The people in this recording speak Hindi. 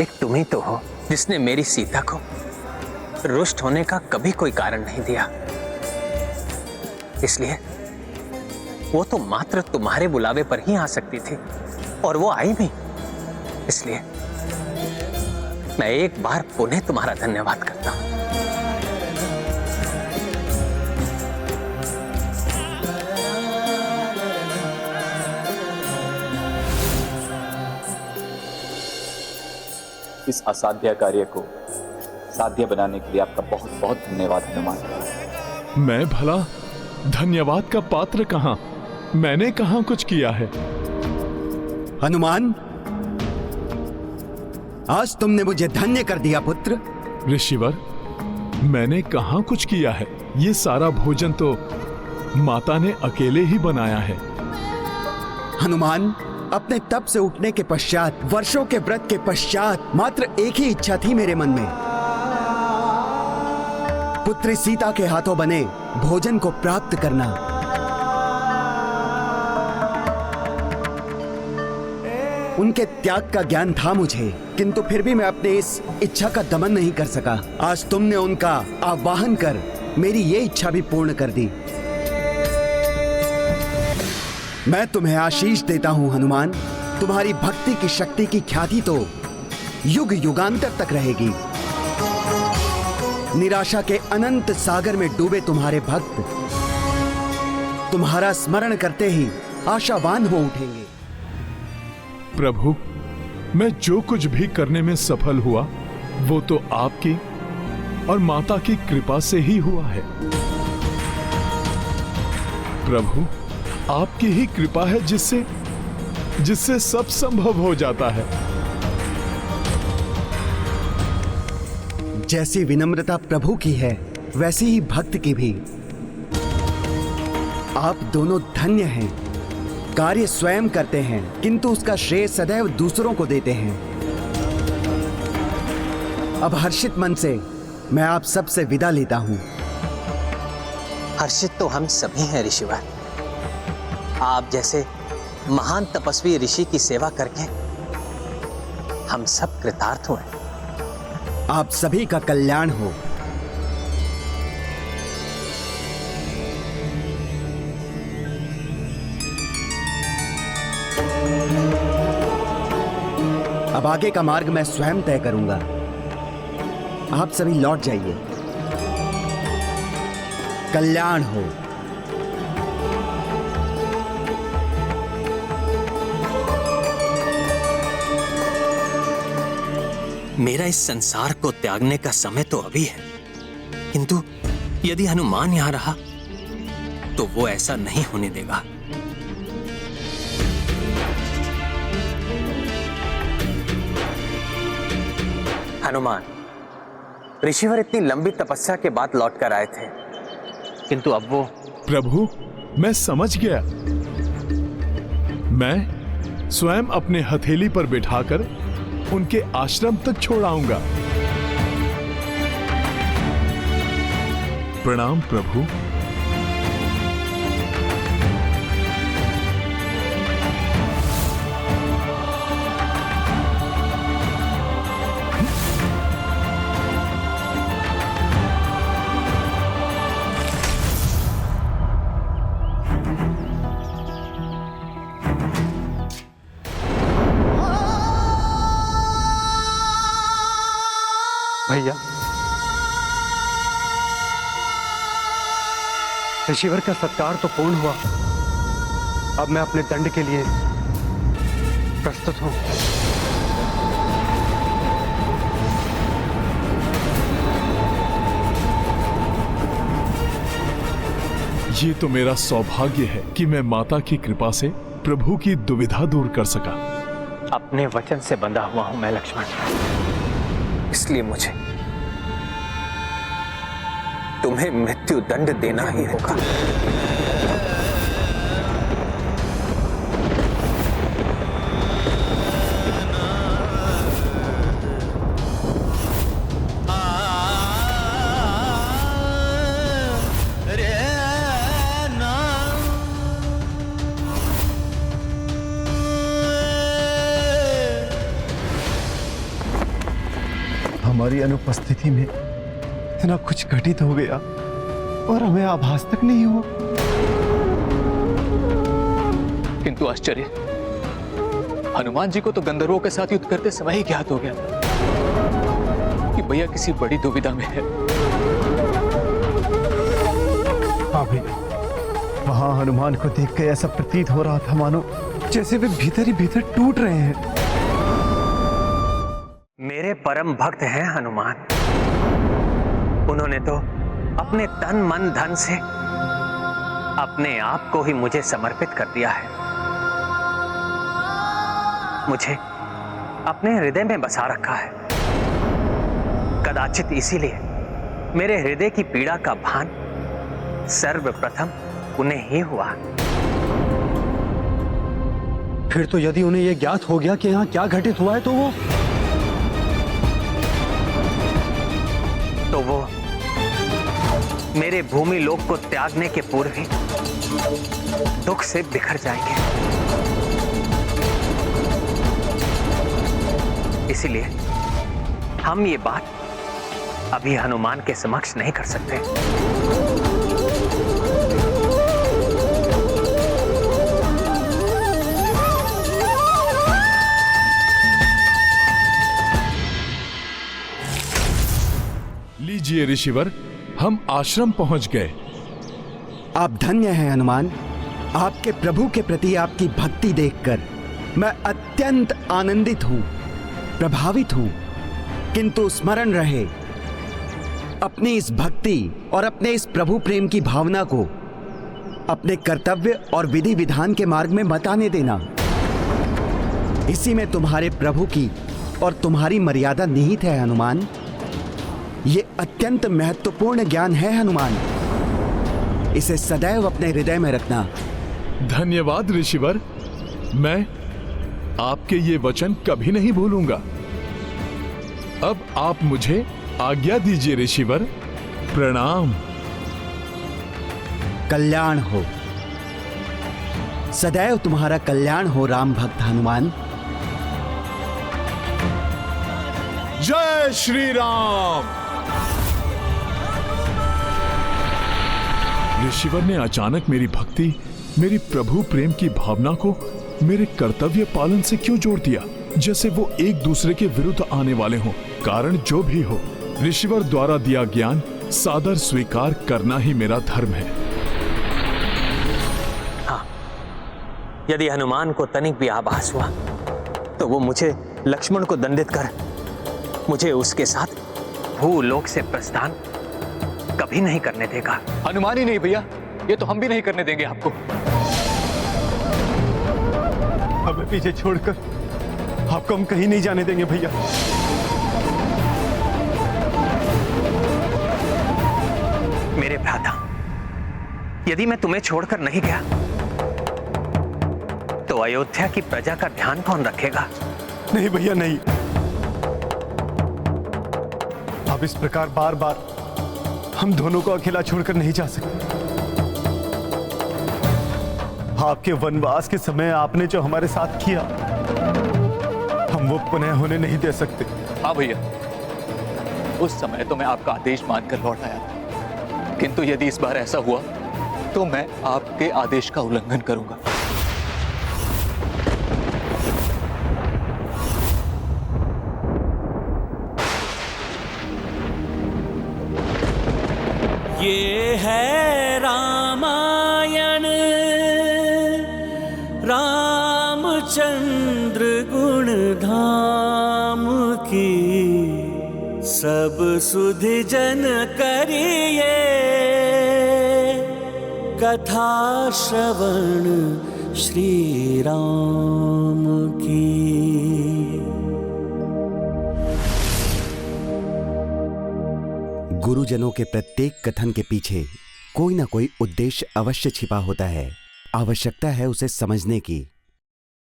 एक तुम ही तो हो जिसने मेरी सीता को रुष्ट होने का कभी कोई कारण नहीं दिया। इसलिए वो तो मात्र तुम्हारे बुलावे पर ही आ सकती थी और वो आई भी। इसलिए मैं एक बार पुनः तुम्हारा धन्यवाद करता हूं। इस असाध्य कार्य को साध्य बनाने के लिए आपका बहुत बहुत धन्यवाद हनुमान। मैं भला धन्यवाद का पात्र कहां? मैंने कहां कुछ किया है? हनुमान, आज तुमने मुझे धन्य कर दिया पुत्र। ऋषिवर, मैंने कहां कुछ किया है? ये सारा भोजन तो माता ने अकेले ही बनाया है। हनुमान, अपने तप से उठने के पश्चात, वर्षों के व्रत के पश्चात मात्र एक ही इच्छा थी मेरे मन में, पुत्री सीता के हाथों बने भोजन को प्राप्त करना। उनके त्याग का ज्ञान था मुझे, किंतु फिर भी मैं अपने इस इच्छा का दमन नहीं कर सका। आज तुमने उनका आवाहन कर मेरी ये इच्छा भी पूर्ण कर दी। मैं तुम्हें आशीष देता हूं हनुमान। तुम्हारी भक्ति की शक्ति की ख्याति तो युग युगांतर तक रहेगी। निराशा के अनंत सागर में डूबे तुम्हारे भक्त तुम्हारा स्मरण करते ही आशावान हो उठेंगे। प्रभु, मैं जो कुछ भी करने में सफल हुआ वो तो आपकी और माता की कृपा से ही हुआ है। प्रभु, आपकी ही कृपा है जिससे सब संभव हो जाता है। जैसी विनम्रता प्रभु की है, वैसी ही भक्त की भी। आप दोनों धन्य हैं। कार्य स्वयं करते हैं, किंतु उसका श्रेय सदैव दूसरों को देते हैं। अब हर्षित मन से मैं आप सबसे विदा लेता हूं। हर्षित तो हम सभी हैं ऋषिवर। आप जैसे महान तपस्वी ऋषि की सेवा करके हम सब कृतार्थ हुए। आप सभी का कल्याण हो। अब आगे का मार्ग मैं स्वयं तय करूंगा। आप सभी लौट जाइए। कल्याण हो। मेरा इस संसार को त्यागने का समय तो अभी है, किंतु यदि हनुमान यहां रहा तो वो ऐसा नहीं होने देगा। हनुमान, ऋषिवर इतनी लंबी तपस्या के बाद लौट कर आए थे, किंतु अब वो। प्रभु, मैं समझ गया। मैं स्वयं अपने हथेली पर बिठाकर उनके आश्रम तक छोड़ आऊंगा। प्रणाम प्रभु। भैया, ऋषिवर का सत्कार तो पूर्ण हुआ। अब मैं अपने दंड के लिए प्रस्तुत हूं। ये तो मेरा सौभाग्य है कि मैं माता की कृपा से प्रभु की दुविधा दूर कर सका। अपने वचन से बंधा हुआ हूं मैं लक्ष्मण, इसलिए मुझे तुम्हें मृत्यु दंड देना ही होगा। हमारी अनुपस्थिति में इतना कुछ घटित हो गया और हमें आभास तक नहीं हुआ। किंतु आश्चर्य, हनुमान जी को तो गंधर्वों के साथ युद्ध करते समय ही ज्ञात हो गया था कि भैया किसी बड़ी दुविधा में है। हाँ भैया, वहां हनुमान को देखकर ऐसा प्रतीत हो रहा था मानो जैसे वे भीतर ही भीतर टूट रहे हैं। मेरे परम भक्त हैं हनुमान। उन्होंने तो अपने तन मन धन से अपने आप को ही मुझे समर्पित कर दिया है। मुझे अपने हृदय में बसा रखा है। कदाचित इसीलिए मेरे हृदय की पीड़ा का भान सर्वप्रथम उन्हें ही हुआ। फिर तो यदि उन्हें यह ज्ञात हो गया कि यहाँ क्या घटित हुआ है तो वो मेरे भूमि लोक को त्यागने के पूर्व ही दुख से बिखर जाएंगे। इसीलिए हम ये बात अभी हनुमान के समक्ष नहीं कर सकते। लीजिए ऋषिवर, हम आश्रम पहुंच गए। आप धन्य हैं हनुमान। आपके प्रभु के प्रति आपकी भक्ति देखकर मैं अत्यंत आनंदित हूं, प्रभावित हूं। किंतु स्मरण रहे, अपनी इस भक्ति और अपने इस प्रभु प्रेम की भावना को अपने कर्तव्य और विधि विधान के मार्ग में मत आने देना। इसी में तुम्हारे प्रभु की और तुम्हारी मर्यादा निहित है हनुमान। ये अत्यंत महत्वपूर्ण ज्ञान है हनुमान। इसे सदैव अपने हृदय में रखना। धन्यवाद ऋषिवर, मैं आपके ये वचन कभी नहीं भूलूंगा। अब आप मुझे आज्ञा दीजिए ऋषिवर। प्रणाम। कल्याण हो, सदैव तुम्हारा कल्याण हो राम भक्त हनुमान। जय श्री राम। ऋषिवर ने अचानक मेरी भक्ति, मेरी प्रभु प्रेम की भावना को मेरे कर्तव्य पालन से क्यों जोड़ दिया, जैसे वो एक दूसरे के विरुद्ध आने वाले हों। कारण जो भी हो, ऋषिवर द्वारा दिया ज्ञान सादर स्वीकार करना ही मेरा धर्म है। हाँ, यदि हनुमान को तनिक भी आभास हुआ तो वो मुझे लक्ष्मण को दंडित कर मुझे उसके साथ भूलोक से प्रस्थान कभी नहीं करने देगा। हनुमान ही नहीं भैया, ये तो हम भी नहीं करने देंगे आपको। हमें पीछे छोड़कर आपको हम कहीं नहीं जाने देंगे भैया। मेरे भ्राता, यदि मैं तुम्हें छोड़कर नहीं गया तो अयोध्या की प्रजा का ध्यान कौन रखेगा? नहीं भैया, नहीं। अब इस प्रकार बार बार हम दोनों को अकेला छोड़कर नहीं जा सकते। आपके वनवास के समय आपने जो हमारे साथ किया, हम वो पुनः होने नहीं दे सकते। हाँ भैया, उस समय तो मैं आपका आदेश मानकर लौट आया था, किंतु यदि इस बार ऐसा हुआ तो मैं आपके आदेश का उल्लंघन करूंगा। ये है रामायण, रामचंद्र गुण धाम की, सब सुधि जन करिए कथा श्रवण श्री राम की। गुरुजनों के प्रत्येक कथन के पीछे कोई ना कोई उद्देश्य अवश्य छिपा होता है। आवश्यकता है उसे समझने की।